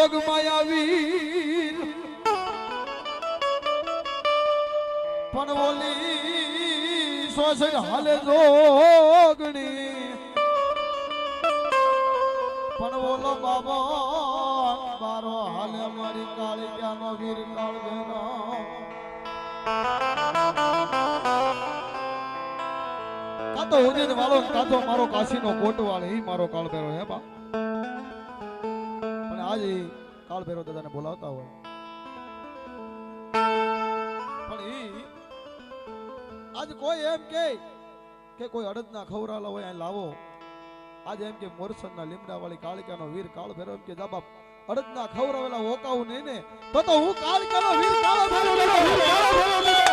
જોગ માયાવીર પણ ઓલી સોસઠ હાલે જોગણી પણ ઓલો બાબા મારો હાલે મારી કાળી ક્યાંનો વીર કાળ બેનો કાતો ઉદિત વાળો કાતો મારો કાશીનો કોટવાળ ઈ મારો કાળભેરો હે બા પણ આજે કાળભેરો દાદાને બોલાવતા હોય પણ ઈ આજ કોઈ એમ કે કોઈ અડદના ખવરાલા હોય અહીં લાવો આજે એમ કે મોરસદના લીમડા વાળી કાળિકાનો વીર કાળભેરો એમ કે જા બાપ અડદના ખવરાવેલા ઓકાવું નહીં ને તો હું કાળિકાનો વીર કાળભેરો